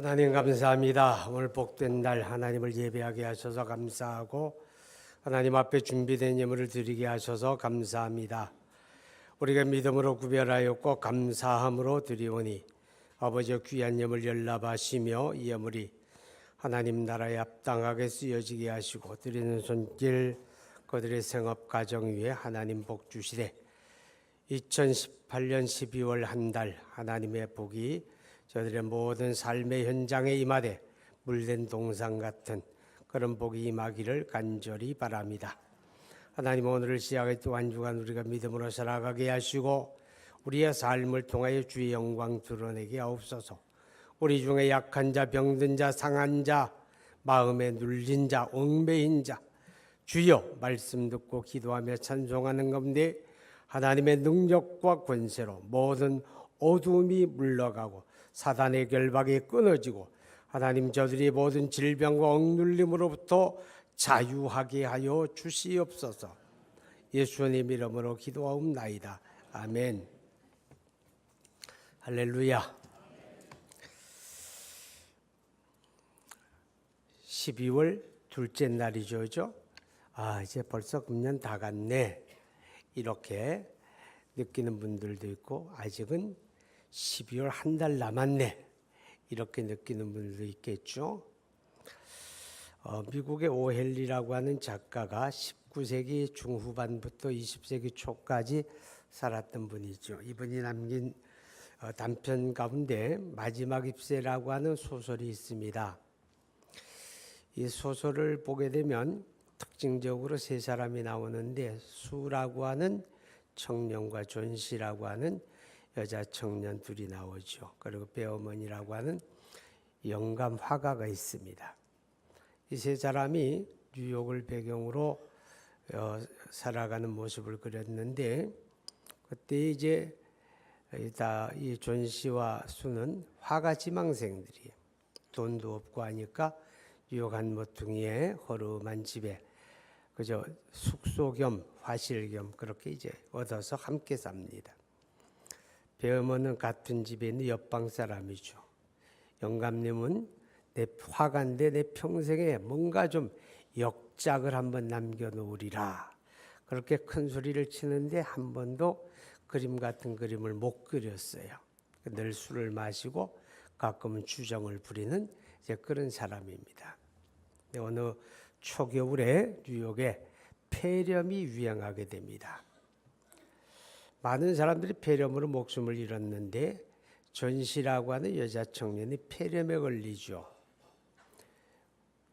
하나님 감사합니다. 오늘 복된 날 하나님을 예배하게 하셔서 감사하고 하나님 앞에 준비된 예물을 드리게 하셔서 감사합니다. 우리가 믿음으로 구별하였고 감사함으로 드리오니 아버지의 귀한 예물 연락하시며 이 예물이 하나님 나라에 합당하게 쓰여지게 하시고 드리는 손길 그들의 생업 가정 위에 하나님 복 주시되 2018년 12월 한 달 하나님의 복이 저들의 모든 삶의 현장에 임하되 물된 동상 같은 그런 복이 임하기를 간절히 바랍니다. 하나님 오늘을 시작해 또 한 주간 우리가 믿음으로 살아가게 하시고 우리의 삶을 통하여 주의 영광 드러내게 하옵소서. 우리 중에 약한 자, 병든 자, 상한 자, 마음에 눌린 자, 얽매인 자 주여 말씀 듣고 기도하며 찬송하는 가운데 하나님의 능력과 권세로 모든 어두움이 물러가고 사단의 결박이 끊어지고 하나님 저들이 모든 질병과 억눌림으로부터 자유하게 하여 주시옵소서. 예수님 이름으로 기도하옵나이다. 아멘. 할렐루야. 12월 둘째 날이죠. 이제 벌써 금년 다 갔네. 이렇게 느끼는 분들도 있고 아직은 12월 한 달 남았네. 이렇게 느끼는 분들도 있겠죠. 미국의 오헨리라고 하는 작가가 19세기 중후반부터 20세기 초까지 살았던 분이죠. 이분이 남긴 단편 가운데 마지막 입새라고 하는 소설이 있습니다. 이 소설을 보게 되면 특징적으로 세 사람이 나오는데 수라고 하는 청년과 존 씨라고 하는 여자 청년 둘이 나오죠. 그리고 배어머니라고 하는 영감 화가가 있습니다. 이 세 사람이 뉴욕을 배경으로 살아가는 모습을 그렸는데 그때 이제 이 존 씨와 수는 화가 지망생들이에요. 돈도 없고 하니까 뉴욕 한 모퉁이에 허름한 집에 그저 숙소 겸 화실 겸 그렇게 이제 얻어서 함께 삽니다. 배어머니는 같은 집에 있는 옆방 사람이죠. 영감님은 내 화가인데 내 평생에 뭔가 좀 역작을 한번 남겨놓으리라. 그렇게 큰 소리를 치는데 한 번도 그림 같은 그림을 못 그렸어요. 늘 술을 마시고 가끔은 주정을 부리는 이제 그런 사람입니다. 어느 초겨울에 뉴욕에 폐렴이 유행하게 됩니다. 많은 사람들이 폐렴으로 목숨을 잃었는데 존 씨라고 하는 여자 청년이 폐렴에 걸리죠.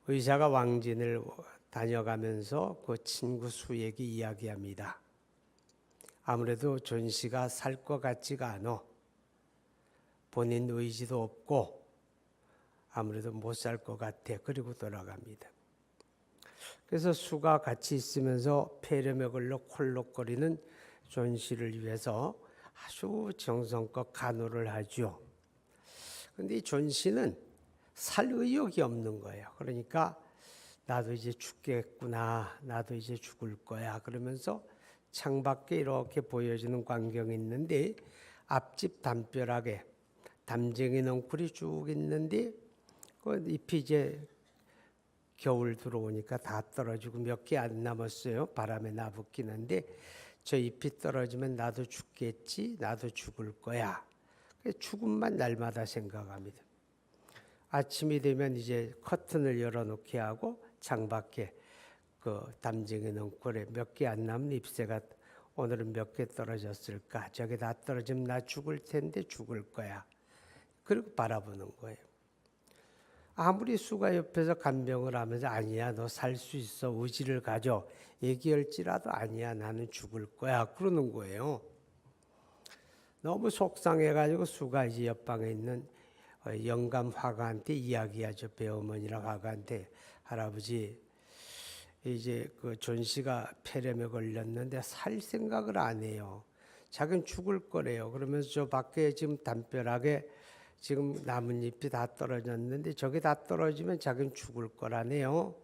의사가 왕진을 다녀가면서 그 친구 수에게 이야기합니다. 아무래도 존 씨가 살 것 같지가 않아. 본인 의지도 없고 아무래도 못 살 것 같아. 그리고 돌아갑니다. 그래서 수가 같이 있으면서 폐렴에 걸려 콜록거리는 존 씨를 위해서 아주 정성껏 간호를 하죠. 그런데 이 존 씨는 살 의욕이 없는 거예요. 그러니까 나도 이제 죽겠구나. 나도 이제 죽을 거야. 그러면서 창밖에 이렇게 보여지는 광경이 있는데 앞집 담벼락에 담쟁이 넝쿨이 쭉 있는데 그 잎이 이제 겨울 들어오니까 다 떨어지고 몇 개 안 남았어요. 바람에 나붙기는데 저 잎이 떨어지면 나도 죽겠지, 나도 죽을 거야. 죽음만 날마다 생각합니다. 아침이 되면 이제 커튼을 열어놓게 하고 창밖에 그 담쟁이 넝쿨에 몇 개 안 남은 잎새가 오늘은 몇 개 떨어졌을까? 저게 다 떨어지면 나 죽을 텐데 죽을 거야. 그리고 바라보는 거예요. 아무리 수가 옆에서 간병을 하면서 아니야 너 살 수 있어 의지를 가져 얘기할지라도 아니야 나는 죽을 거야 그러는 거예요. 너무 속상해가지고 수가 이제 옆방에 있는 영감 화가한테 이야기하죠. 배어머니랑 화가한테 할아버지 이제 그 존 씨가 폐렴에 걸렸는데 살 생각을 안 해요. 자기는 죽을 거래요. 그러면서 저 밖에 지금 담벼락에 지금 나뭇잎이 다 떨어졌는데 저게 다 떨어지면 자기는 죽을 거라네요.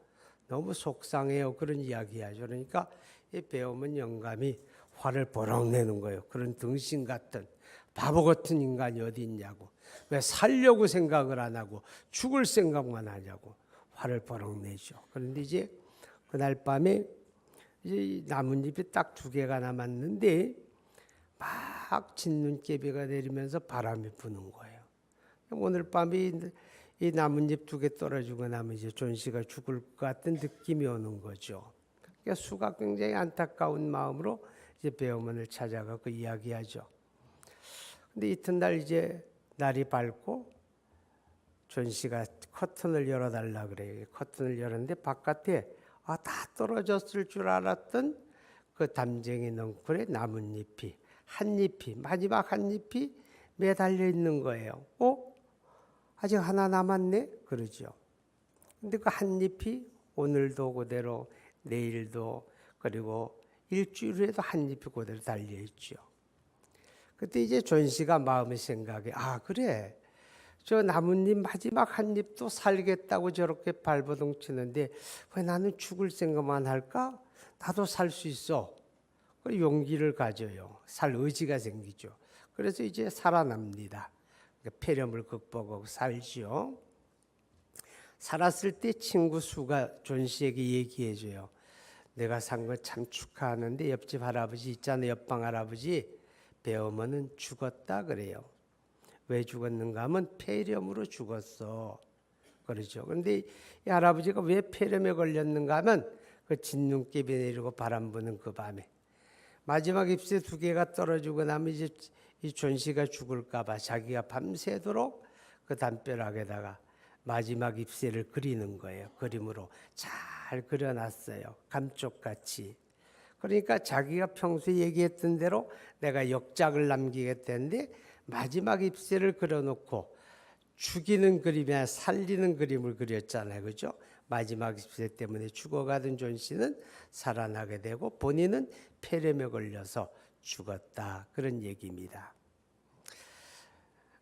너무 속상해요. 그런 이야기하죠. 그러니까 이 배우면 영감이 화를 버럭 내는 거예요. 그런 등신 같은 바보 같은 인간이 어디 있냐고. 왜 살려고 생각을 안 하고 죽을 생각만 하냐고 화를 버럭 내죠. 그런데 이제 그날 밤에 이제 나뭇잎이 딱 2개가 남았는데 막 진눈깨비가 내리면서 바람이 부는 거예요. 오늘 밤에 이 나뭇잎 2개 떨어지고 나면 이제 존 씨가 죽을 것 같은 느낌이 오는 거죠. 그러니까 수가 굉장히 안타까운 마음으로 이제 배어머니를 찾아가고 이야기하죠. 근데 이튿날 이제 날이 밝고 존 씨가 커튼을 열어달라 그래요. 커튼을 열었는데 바깥에 다 떨어졌을 줄 알았던 그 담쟁이 넝쿨의 나뭇잎이 마지막 한 잎이 매달려 있는 거예요. 아직 하나 남았네? 그러죠. 근데 그 한 잎이 오늘도 그대로 내일도 그리고 일주일 후에도 한 잎이 그대로 달려 있죠. 그때 이제 존 씨가 마음의 생각에 그래. 저 나뭇잎 마지막 한 잎도 살겠다고 저렇게 발버둥 치는데 왜 나는 죽을 생각만 할까? 나도 살 수 있어. 그 용기를 가져요. 살 의지가 생기죠. 그래서 이제 살아납니다. 폐렴을 극복하고 살죠. 살았을 때 친구 수가 존 씨에게 얘기해줘요. 내가 산 거 참 축하하는데 옆집 할아버지 있잖아. 옆방 할아버지 배어머니는 죽었다 그래요. 왜 죽었는가 하면 폐렴으로 죽었어. 그러죠. 그런데 이 할아버지가 왜 폐렴에 걸렸는가 하면 그 진눈깨비 내리고 바람 부는 그 밤에 마지막 잎새 2개가 떨어지고 나면 이제 이 존 씨가 죽을까 봐 자기가 밤새도록 그 담벼락에다가 마지막 잎새를 그리는 거예요. 그림으로 잘 그려놨어요. 감쪽같이. 그러니까 자기가 평소에 얘기했던 대로 내가 역작을 남기겠다는데 마지막 잎새를 그려놓고 죽이는 그림이나 살리는 그림을 그렸잖아요. 그죠? 마지막 잎새 때문에 죽어가던 존 씨는 살아나게 되고 본인은 폐렴에 걸려서 죽었다. 그런 얘기입니다.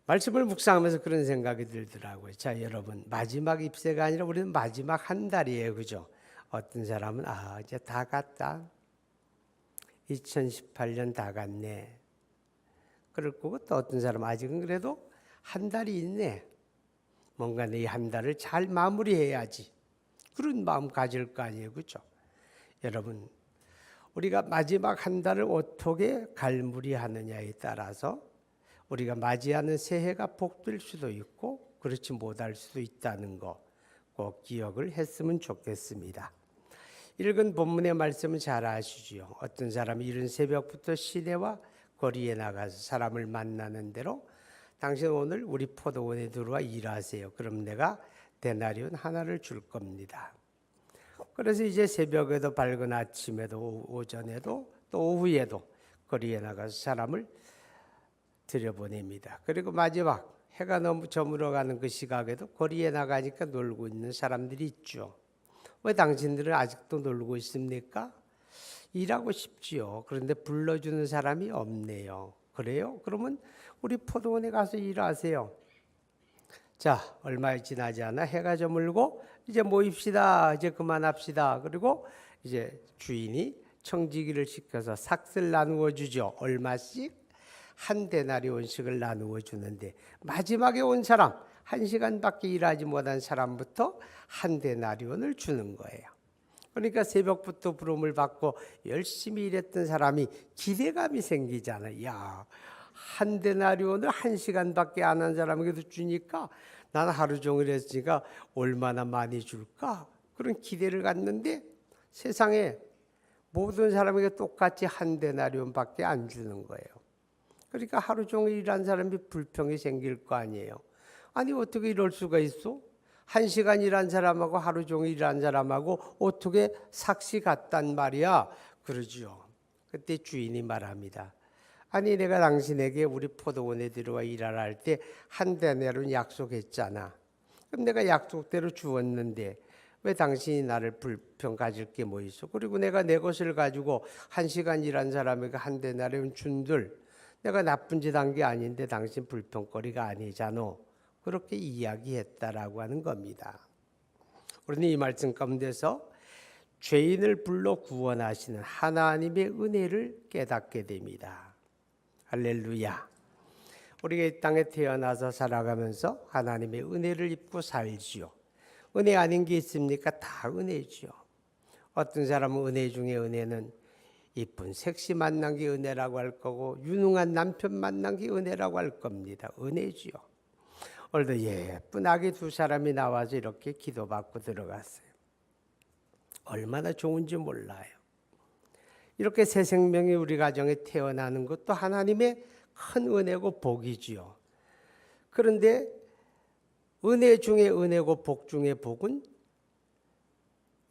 말씀을 묵상하면서 그런 생각이 들더라고요. 자, 여러분, 마지막 잎새가 아니라 우리는 마지막 한 달이에요. 그죠? 어떤 사람은 이제 다 갔다. 2018년 다 갔네. 그럴 거고 또 어떤 사람은 아직은 그래도 한 달이 있네. 뭔가 내 한 달을 잘 마무리해야지. 그런 마음 가질 거 아니에요. 그렇죠? 여러분, 우리가 마지막 한 달을 어떻게 갈무리하느냐에 따라서 우리가 맞이하는 새해가 복될 수도 있고 그렇지 못할 수도 있다는 거 꼭 기억을 했으면 좋겠습니다. 읽은 본문의 말씀은 잘 아시죠? 어떤 사람이 이른 새벽부터 시내와 거리에 나가서 사람을 만나는 대로 당신 오늘 우리 포도원에 들어와 일하세요. 그럼 내가 데나리온 하나를 줄 겁니다. 그래서 이제 새벽에도 밝은 아침에도 오전에도 또 오후에도 거리에 나가서 사람을 들여보냅니다. 그리고 마지막 해가 너무 저물어가는 그 시각에도 거리에 나가니까 놀고 있는 사람들이 있죠. 왜 당신들은 아직도 놀고 있습니까? 일하고 싶지요. 그런데 불러주는 사람이 없네요. 그래요? 그러면 우리 포도원에 가서 일하세요. 자, 얼마 지나지 않아 해가 저물고 이제 모입시다. 이제 그만합시다. 그리고 이제 주인이 청지기를 시켜서 삭슬 나누어 주죠. 얼마씩? 한 데나리온씩을 나누어 주는데 마지막에 온 사람, 1시간밖에 일하지 못한 사람부터 한 데나리온을 주는 거예요. 그러니까 새벽부터 부름을 받고 열심히 일했던 사람이 기대감이 생기잖아요. 야, 한 데나리온을 1시간밖에 안 한 사람에게도 주니까 나는 하루 종일 했으니까 얼마나 많이 줄까? 그런 기대를 갖는데 세상에 모든 사람에게 똑같이 한 데나리온밖에 안 주는 거예요. 그러니까 하루 종일 일한 사람이 불평이 생길 거 아니에요. 아니 어떻게 이럴 수가 있어? 1시간 일한 사람하고 하루 종일 일한 사람하고 어떻게 삭시 같단 말이야? 그러죠. 그때 주인이 말합니다. 아니 내가 당신에게 우리 포도원에 들어와 일하라 할 때 한 데나리온 약속했잖아. 그럼 내가 약속대로 주었는데 왜 당신이 나를 불평 가질 게 뭐 있어? 그리고 내가 내 것을 가지고 1시간 일한 사람에게 한 데나리온 준들 내가 나쁜 짓 한 게 아닌데 당신 불평거리가 아니잖아. 그렇게 이야기했다라고 하는 겁니다. 우리는 이 말씀 가운데서 죄인을 불러 구원하시는 하나님의 은혜를 깨닫게 됩니다. 할렐루야. 우리가 이 땅에 태어나서 살아가면서 하나님의 은혜를 입고 살지요. 은혜 아닌 게 있습니까? 다 은혜지요. 어떤 사람은 은혜 중에 은혜는 이쁜 섹시 만난 게 은혜라고 할 거고, 유능한 남편 만난 게 은혜라고 할 겁니다. 은혜지요. 오늘도 예쁜 아기 두 사람이 나와서 이렇게 기도받고 들어갔어요. 얼마나 좋은지 몰라요. 이렇게 새 생명이 우리 가정에 태어나는 것도 하나님의 큰 은혜고 복이지요. 그런데 은혜 중에 은혜고 복 중에 복은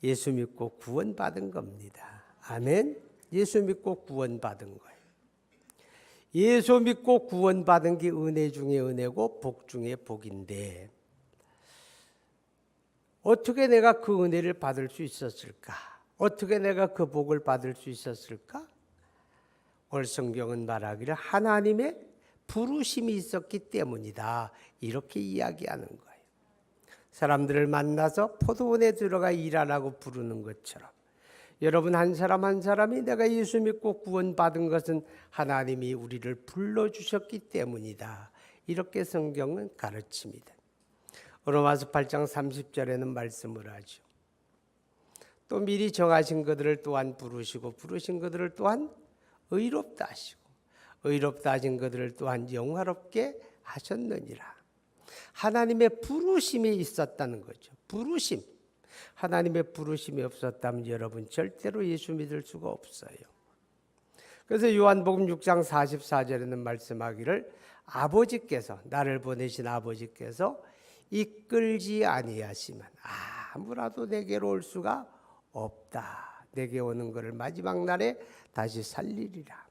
예수 믿고 구원받은 겁니다. 아멘. 예수 믿고 구원받은 거예요. 예수 믿고 구원받은 게 은혜 중에 은혜고 복 중에 복인데, 어떻게 내가 그 은혜를 받을 수 있었을까? 어떻게 내가 그 복을 받을 수 있었을까? 오늘 성경은 말하기를 하나님의 부르심이 있었기 때문이다, 이렇게 이야기하는 거예요. 사람들을 만나서 포도원에 들어가 일하라고 부르는 것처럼, 여러분 한 사람 한 사람이 내가 예수 믿고 구원받은 것은 하나님이 우리를 불러주셨기 때문이다, 이렇게 성경은 가르칩니다. 로마서 8장 30절에는 말씀을 하죠. 또 미리 정하신 그들을 또한 부르시고, 부르신 그들을 또한 의롭다 하시고, 의롭다 하신 그들을 또한 영화롭게 하셨느니라. 하나님의 부르심이 있었다는 거죠. 부르심. 하나님의 부르심이 없었다면 여러분 절대로 예수 믿을 수가 없어요. 그래서 요한복음 6장 44절에는 말씀하기를 아버지께서, 나를 보내신 아버지께서 이끌지 아니하시면 아무라도 내게로 올 수가 없다. 내게 오는 것을 마지막 날에 다시 살리리라.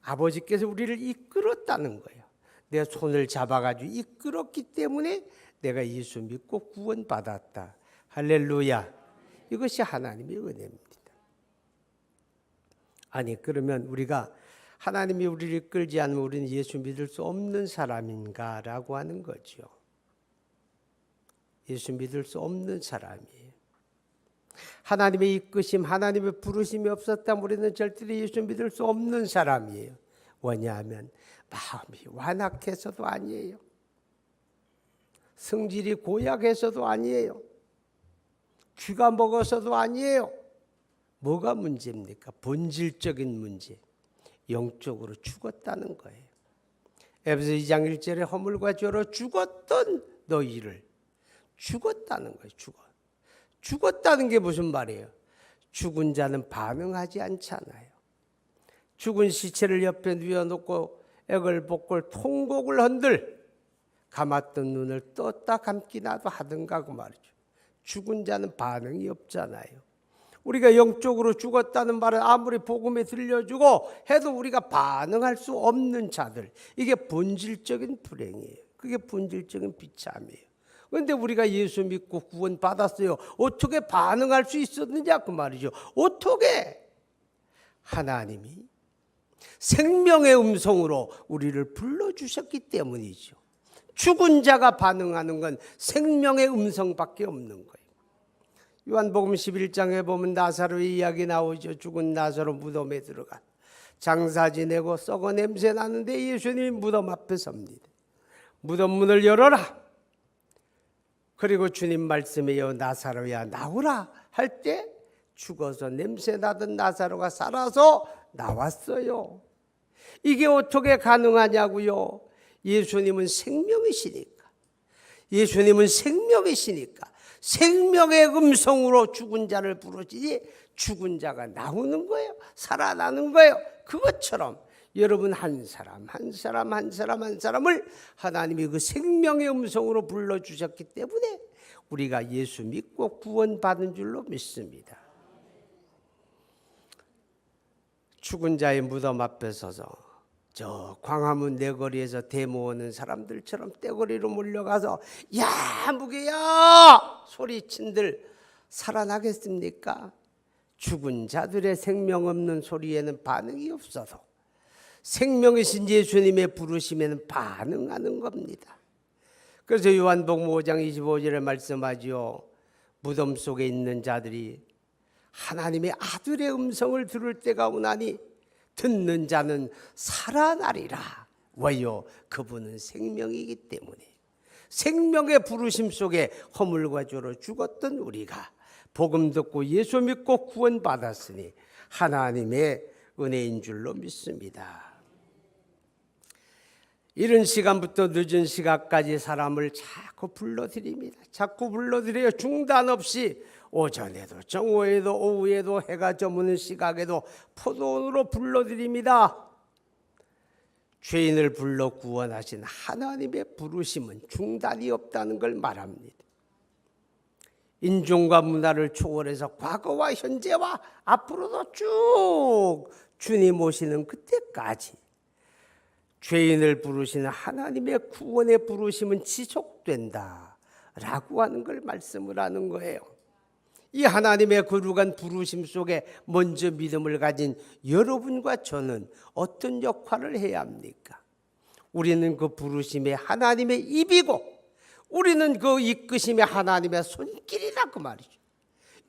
아버지께서 우리를 이끌었다는 거예요. 내 손을 잡아가지고 이끌었기 때문에 내가 예수 믿고 구원받았다. 할렐루야. 이것이 하나님의 은혜입니다. 아니, 그러면 우리가 하나님이 우리를 이끌지 않으면 우리는 예수 믿을 수 없는 사람인가 라고 하는 거죠. 예수 믿을 수 없는 사람이에요. 하나님의 이끄심, 하나님의 부르심이 없었다면 우리는 절대로 예수 믿을 수 없는 사람이에요. 왜냐하면 마음이 완악해서도 아니에요. 성질이 고약해서도 아니에요. 쥐가 먹어서도 아니에요. 뭐가 문제입니까? 본질적인 문제. 영적으로 죽었다는 거예요. 에베소 2장 1절에 허물과 죄로 죽었던 너희를, 죽었다는 거예요. 죽었다는 게 무슨 말이에요? 죽은 자는 반응하지 않잖아요. 죽은 시체를 옆에 누워놓고 애걸복걸 통곡을 한들 감았던 눈을 떴다 감기나도 하든가 그 말이죠. 죽은 자는 반응이 없잖아요. 우리가 영적으로 죽었다는 말은 아무리 복음에 들려주고 해도 우리가 반응할 수 없는 자들, 이게 본질적인 불행이에요. 그게 본질적인 비참이에요. 그런데 우리가 예수 믿고 구원 받았어요. 어떻게 반응할 수 있었느냐 그 말이죠. 어떻게? 하나님이 생명의 음성으로 우리를 불러주셨기 때문이죠. 죽은 자가 반응하는 건 생명의 음성밖에 없는 거예요. 요한복음 11장에 보면 나사로의 이야기 나오죠. 죽은 나사로 무덤에 들어가 장사 지내고 썩어 냄새 나는데 예수님이 무덤 앞에 섭니다. 무덤 문을 열어라. 그리고 주님 말씀이요, 나사로야 나오라 할 때 죽어서 냄새 나던 나사로가 살아서 나왔어요. 이게 어떻게 가능하냐고요? 예수님은 생명이시니까. 예수님은 생명이시니까 생명의 음성으로 죽은 자를 부르시니 죽은 자가 나오는 거예요. 살아나는 거예요. 그것처럼 여러분 한 사람 한 사람 한 사람 한 사람을 하나님이 그 생명의 음성으로 불러주셨기 때문에 우리가 예수 믿고 구원받은 줄로 믿습니다. 죽은 자의 무덤 앞에 서서 저 광화문 내거리에서 데모하는 사람들처럼 떼거리로 몰려가서 야 무게야 소리친들 살아나겠습니까? 죽은 자들의 생명 없는 소리에는 반응이 없어도 생명이신 예수님의 부르심에는 반응하는 겁니다. 그래서 요한복음 5장 25절에 말씀하지요. 무덤 속에 있는 자들이 하나님의 아들의 음성을 들을 때가 오나니 듣는 자는 살아나리라. 왜요? 그분은 생명이기 때문에. 생명의 부르심 속에 허물과 죄로 죽었던 우리가 복음 듣고 예수 믿고 구원받았으니 하나님의 은혜인 줄로 믿습니다. 이른 시간부터 늦은 시간까지 사람을 자꾸 불러드립니다. 자꾸 불러드려요. 중단 없이 오전에도 정오에도 오후에도 해가 저무는 시각에도 포도원으로 불러드립니다. 죄인을 불러 구원하신 하나님의 부르심은 중단이 없다는 걸 말합니다. 인종과 문화를 초월해서 과거와 현재와 앞으로도 쭉 주님 오시는 그때까지 죄인을 부르시는 하나님의 구원의 부르심은 지속된다라고 하는 걸 말씀을 하는 거예요. 이 하나님의 거룩한 부르심 속에 먼저 믿음을 가진 여러분과 저는 어떤 역할을 해야 합니까? 우리는 그 부르심의 하나님의 입이고 우리는 그 이끄심의 하나님의 손길이라 그 말이죠.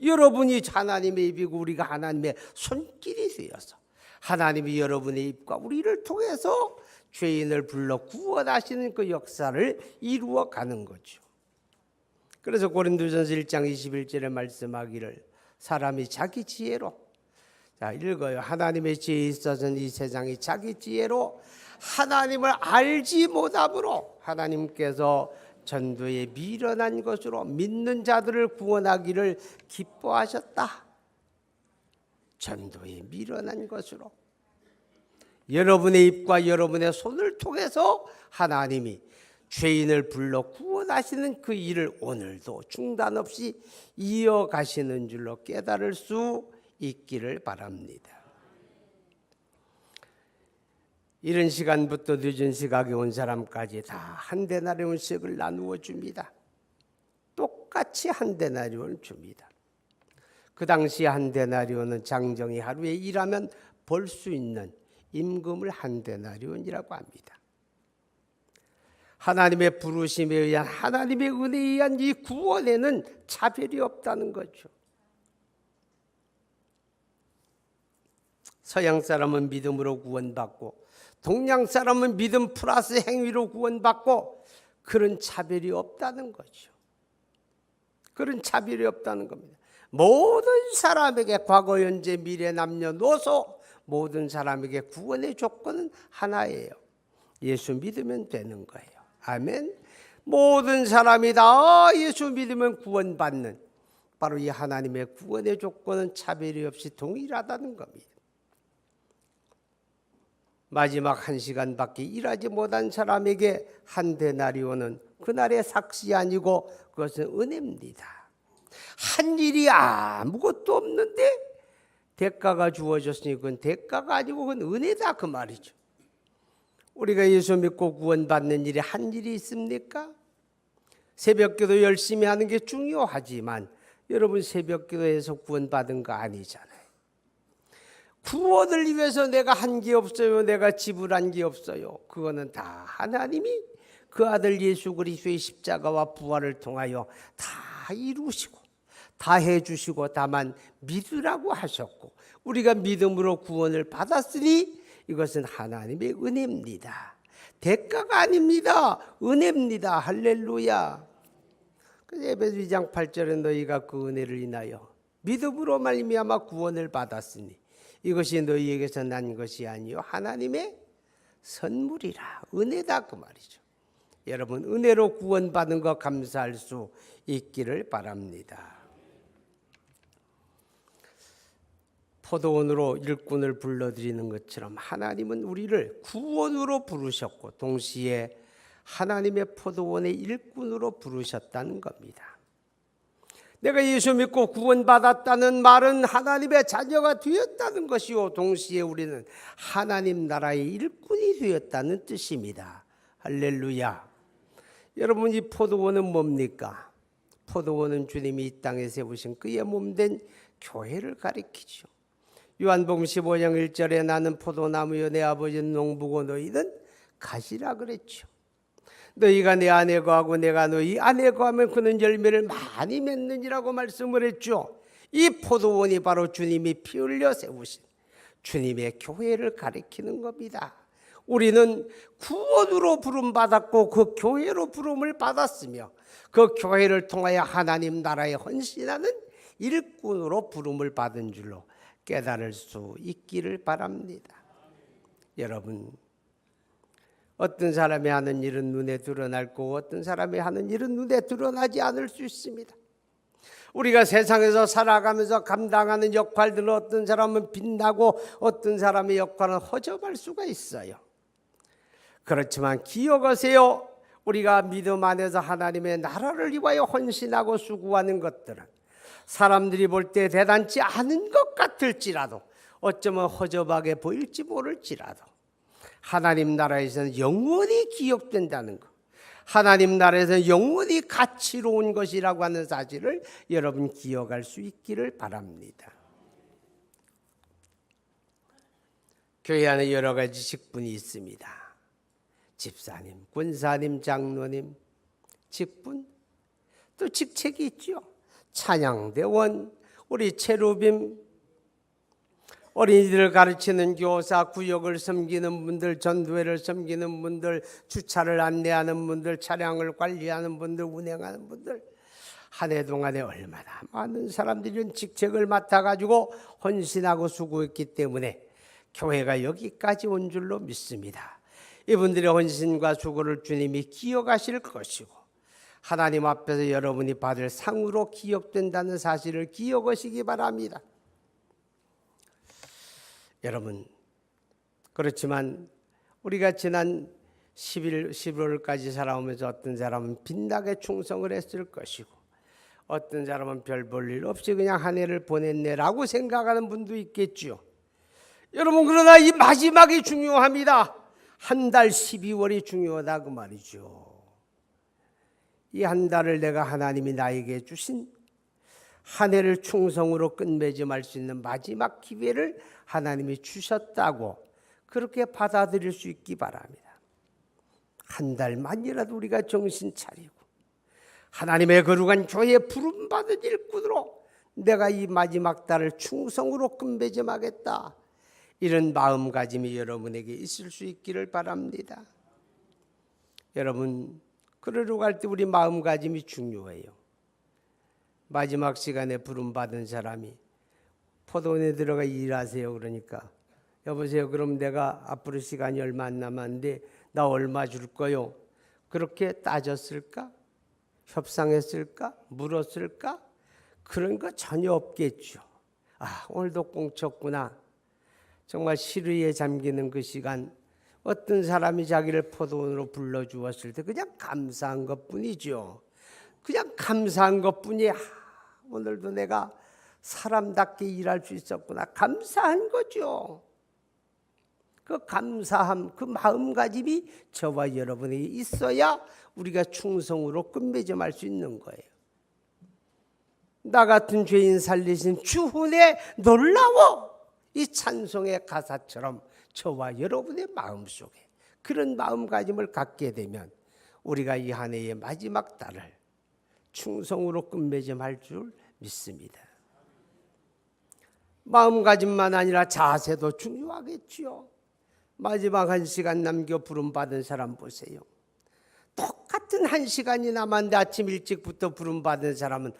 여러분이 하나님의 입이고 우리가 하나님의 손길이 되어서 하나님이 여러분의 입과 우리를 통해서 죄인을 불러 구원하시는 그 역사를 이루어가는 거죠. 그래서 고린도전서 1장 21절에 말씀하기를 사람이 자기 지혜로, 자 읽어요. 하나님의 지혜에 있어서는 이 세상이 자기 지혜로 하나님을 알지 못함으로 하나님께서 전도에 미련한 것으로 믿는 자들을 구원하기를 기뻐하셨다. 전도에 미련한 것으로 여러분의 입과 여러분의 손을 통해서 하나님이 죄인을 불러 구원하시는 그 일을 오늘도 중단 없이 이어가시는 줄로 깨달을 수 있기를 바랍니다. 이른 시간부터 늦은 시각에 온 사람까지 다 한 데나리온씩을 나누어 줍니다. 똑같이 한 데나리온을 줍니다. 그 당시 한 데나리온은 장정이 하루에 일하면 벌 수 있는 임금을 한 데나리온이라고 합니다. 하나님의 부르심에 의한 하나님의 은혜에 의한 이 구원에는 차별이 없다는 거죠. 서양 사람은 믿음으로 구원받고 동양 사람은 믿음 플러스 행위로 구원받고 그런 차별이 없다는 거죠. 그런 차별이 없다는 겁니다. 모든 사람에게 과거, 현재, 미래, 남녀노소 모든 사람에게 구원의 조건은 하나예요. 예수 믿으면 되는 거예요. 아멘. 모든 사람이 다 예수 믿으면 구원받는 바로 이 하나님의 구원의 조건은 차별이 없이 동일하다는 겁니다. 마지막 1시간밖에 일하지 못한 사람에게 한 데나리온은 그날의 삭시 아니고 그것은 은혜입니다. 한 일이 아무것도 없는데 대가가 주어졌으니 그건 대가가 아니고 그건 은혜다 그 말이죠. 우리가 예수 믿고 구원받는 일이 한 일이 있습니까? 새벽기도 열심히 하는 게 중요하지만 여러분 새벽기도에서 구원받은 거 아니잖아요. 구원을 위해서 내가 한 게 없어요. 내가 지불한 게 없어요. 그거는 다 하나님이 그 아들 예수 그리스도의 십자가와 부활을 통하여 다 이루시고 다 해주시고 다만 믿으라고 하셨고 우리가 믿음으로 구원을 받았으니 이것은 하나님의 은혜입니다. 대가가 아닙니다. 은혜입니다. 할렐루야. 그래서 에베소 2장 8절에 너희가 그 은혜를 인하여 믿음으로 말미암아 구원을 받았으니 이것이 너희에게서 난 것이 아니요 하나님의 선물이라. 은혜다 그 말이죠. 여러분 은혜로 구원받은 거 감사할 수 있기를 바랍니다. 포도원으로 일꾼을 불러들이는 것처럼 하나님은 우리를 구원으로 부르셨고 동시에 하나님의 포도원의 일꾼으로 부르셨다는 겁니다. 내가 예수 믿고 구원받았다는 말은 하나님의 자녀가 되었다는 것이요 동시에 우리는 하나님 나라의 일꾼이 되었다는 뜻입니다. 할렐루야. 여러분 이 포도원은 뭡니까? 포도원은 주님이 이 땅에 세우신 그의 몸된 교회를 가리키죠. 요한복음 15장 1절에 나는 포도나무요 내 아버지는 농부고 너희는 가시라 그랬죠. 너희가 내 안에 거하고 내가 너희 안에 거하면 그는 열매를 많이 맺느니라고 말씀을 했죠. 이 포도원이 바로 주님이 피 흘려 세우신 주님의 교회를 가리키는 겁니다. 우리는 구원으로 부름받았고 그 교회로 부름을 받았으며 그 교회를 통하여 하나님 나라에 헌신하는 일꾼으로 부름을 받은 줄로 깨달을 수 있기를 바랍니다. 여러분, 어떤 사람이 하는 일은 눈에 드러날고 어떤 사람이 하는 일은 눈에 드러나지 않을 수 있습니다. 우리가 세상에서 살아가면서 감당하는 역할들은 어떤 사람은 빛나고 어떤 사람의 역할은 허접할 수가 있어요. 그렇지만 기억하세요. 우리가 믿음 안에서 하나님의 나라를 위하여 헌신하고 수고하는 것들은 사람들이 볼 때 대단치 않은 것 같을지라도 어쩌면 허접하게 보일지 모를지라도 하나님 나라에서는 영원히 기억된다는 것, 하나님 나라에서는 영원히 가치로운 것이라고 하는 사실을 여러분 기억할 수 있기를 바랍니다. 교회 안에 여러 가지 직분이 있습니다. 집사님, 권사님, 장로님, 직분, 또 직책이 있죠. 찬양대원, 우리 체루빔, 어린이들을 가르치는 교사, 구역을 섬기는 분들, 전도회를 섬기는 분들, 주차를 안내하는 분들, 차량을 관리하는 분들, 운행하는 분들, 한 해 동안에 얼마나 많은 사람들이 이런 직책을 맡아가지고 헌신하고 수고했기 때문에 교회가 여기까지 온 줄로 믿습니다. 이분들의 헌신과 수고를 주님이 기억하실 것이고 하나님 앞에서 여러분이 받을 상으로 기억된다는 사실을 기억하시기 바랍니다. 여러분, 그렇지만 우리가 지난 11월까지 살아오면서 어떤 사람은 빛나게 충성을 했을 것이고 어떤 사람은 별 볼 일 없이 그냥 한 해를 보냈네라고 생각하는 분도 있겠죠. 여러분, 그러나 이 마지막이 중요합니다. 한 달 12월이 중요하다 그 말이죠. 이 한 달을 내가 하나님이 나에게 주신 한 해를 충성으로 끝맺음할 수 있는 마지막 기회를 하나님이 주셨다고 그렇게 받아들일 수 있기 바랍니다. 한 달만이라도 우리가 정신 차리고 하나님의 거룩한 교회에 부름받은 일꾼으로 내가 이 마지막 달을 충성으로 끝맺음하겠다, 이런 마음가짐이 여러분에게 있을 수 있기를 바랍니다. 여러분, 그러려고 할 때 우리 마음가짐이 중요해요. 마지막 시간에 부름받은 사람이 포도원에 들어가 일하세요. 그러니까 여보세요, 그럼 내가 앞으로 시간이 얼마 안 남았는데 나 얼마 줄 거요? 그렇게 따졌을까? 협상했을까? 물었을까? 그런 거 전혀 없겠죠. 아, 오늘도 꽁쳤구나. 정말 시루에 잠기는 그 시간, 어떤 사람이 자기를 포도원으로 불러주었을 때 그냥 감사한 것뿐이죠. 그냥 감사한 것뿐이야. 오늘도 내가 사람답게 일할 수 있었구나. 감사한 거죠. 그 감사함, 그 마음가짐이 저와 여러분에게 있어야 우리가 충성으로 끝맺음할 수 있는 거예요. 나 같은 죄인 살리신 주훈의 놀라워, 이 찬송의 가사처럼 저와 여러분의 마음속에 그런 마음가짐을 갖게 되면 우리가 이 한 해의 마지막 달을 충성으로 끝맺음할 줄 믿습니다. 마음가짐만 아니라 자세도 중요하겠지요. 마지막 한 시간 남겨 부름받은 사람 보세요. 똑같은 한 시간이 남았는데 아침 일찍부터 부름받은 사람은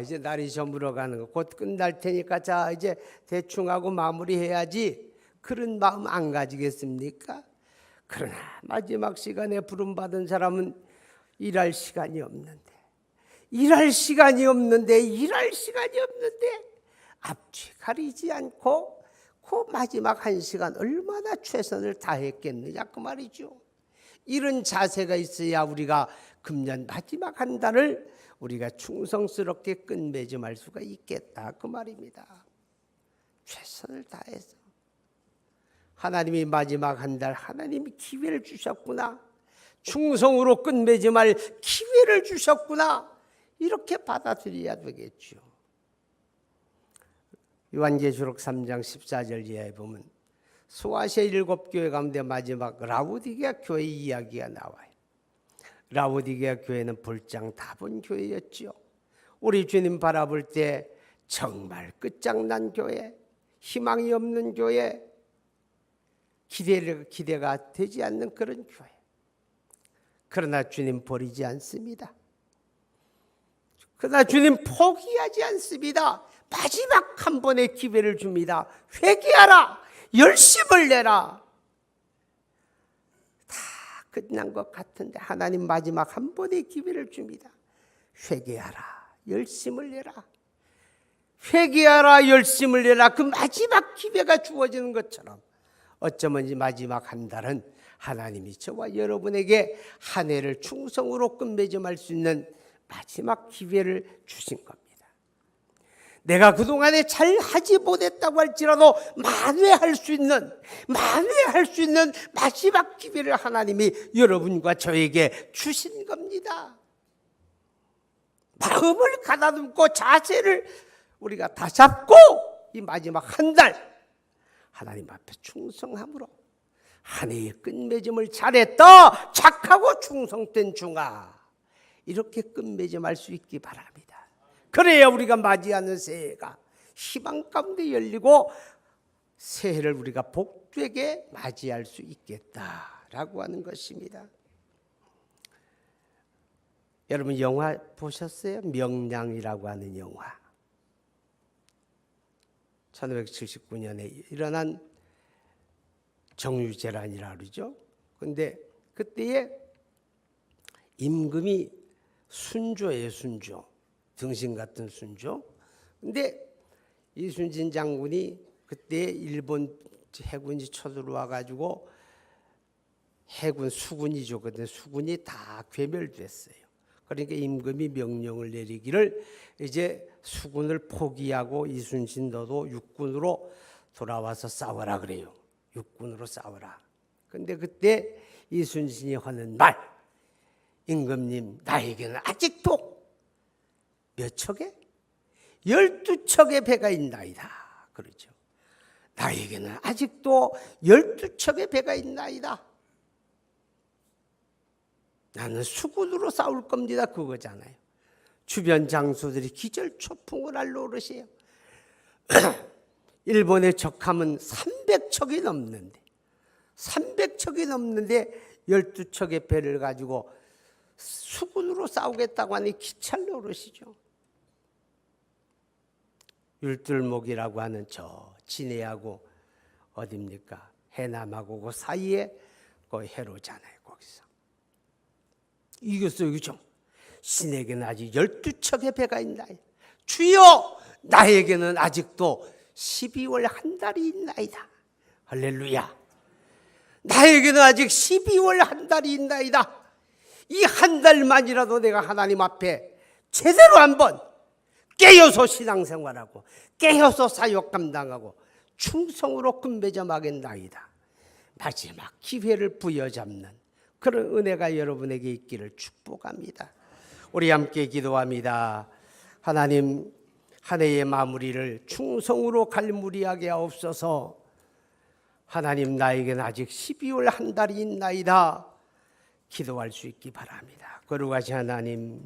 이제 날이 저물어가는 거 곧 끝날 테니까 자 이제 대충 하고 마무리해야지, 그런 마음 안 가지겠습니까? 그러나 마지막 시간에 부름받은 사람은 일할 시간이 없는데 앞뒤 가리지 않고 그 마지막 한 시간 얼마나 최선을 다했겠느냐 그 말이죠. 이런 자세가 있어야 우리가 금년 마지막 한 달을 우리가 충성스럽게 끝맺음할 수가 있겠다 그 말입니다. 최선을 다해서 하나님이 마지막 한 달 하나님이 기회를 주셨구나, 충성으로 끝맺음할 기회를 주셨구나, 이렇게 받아들여야 되겠죠. 요한계시록 3장 14절 이하에 보면 소아시아 7교회 가운데 마지막 라우디게아 교회 이야기가 나와요. 라우디게아 교회는 볼장 다 본 교회였죠. 우리 주님 바라볼 때 정말 끝장난 교회, 희망이 없는 교회, 기대가 되지 않는 그런 교회. 그러나 주님 버리지 않습니다. 그러나 주님 포기하지 않습니다. 마지막 한 번의 기회를 줍니다. 회개하라. 열심을 내라. 다 끝난 것 같은데 하나님 마지막 한 번의 기회를 줍니다. 회개하라. 열심을 내라. 회개하라. 열심을 내라. 그 마지막 기회가 주어지는 것처럼 어쩌면 이 마지막 한 달은 하나님이 저와 여러분에게 한 해를 충성으로 끝맺음할 수 있는 마지막 기회를 주신 겁니다. 내가 그동안에 잘 하지 못했다고 할지라도 만회할 수 있는 마지막 기회를 하나님이 여러분과 저에게 주신 겁니다. 마음을 가다듬고 자세를 우리가 다 잡고 이 마지막 한 달 하나님 앞에 충성함으로 한 해의 끝맺음을 잘했다. 착하고 충성된 중아. 이렇게 끝맺음할 수 있기 바랍니다. 그래야 우리가 맞이하는 새해가 희망 가운데 열리고 새해를 우리가 복되게 맞이할 수 있겠다라고 하는 것입니다. 여러분 영화 보셨어요? 명량이라고 하는 영화. 1579년에 일어난 정유재란이라 그러죠. 그런데 그때에 임금이 순조예요, 순조. 등신 같은 순조. 근데 이순신 장군이 그때 일본 해군이 쳐들어와 가지고 해군 수군이죠. 근데 수군이 다 괴멸됐어요. 그러니까 임금이 명령을 내리기를 이제 수군을 포기하고 이순신 너도 육군으로 돌아와서 싸워라 그래요. 육군으로 싸워라. 근데 그때 이순신이 하는 말, 임금님 나에게는 아직도 몇 척에? 12척의 배가 있나이다. 그러죠. 나에게는 아직도 12척의 배가 있나이다. 나는 수군으로 싸울 겁니다. 그거잖아요. 주변 장수들이 기절초풍을 할 노릇이에요. 일본의 적함은 300척이 넘는데 12척의 배를 가지고 수군으로 싸우겠다고 하니 기찰 노릇이죠. 율들목이라고 하는 저 진해하고 어딥니까? 해남하고 그 사이에 그 해로잖아요. 거기서 이겼어요. 그죠? 신에게는 아직 12척의 배가 있나요? 주여 나에게는 아직도 12월 한 달이 있나이다. 할렐루야. 나에게는 아직 12월 한 달이 있나이다. 이 한 달만이라도 내가 하나님 앞에 제대로 한번 깨어서 신앙생활하고 깨어서 사역 감당하고 충성으로 끝맺어가겠나이다. 마지막 기회를 부여잡는 그런 은혜가 여러분에게 있기를 축복합니다. 우리 함께 기도합니다. 하나님, 한 해의 마무리를 충성으로 갈무리하게 하옵소서. 하나님, 나에게는 아직 12월 한 달이 있나이다. 기도할 수 있기 바랍니다. 거룩하신 하나님,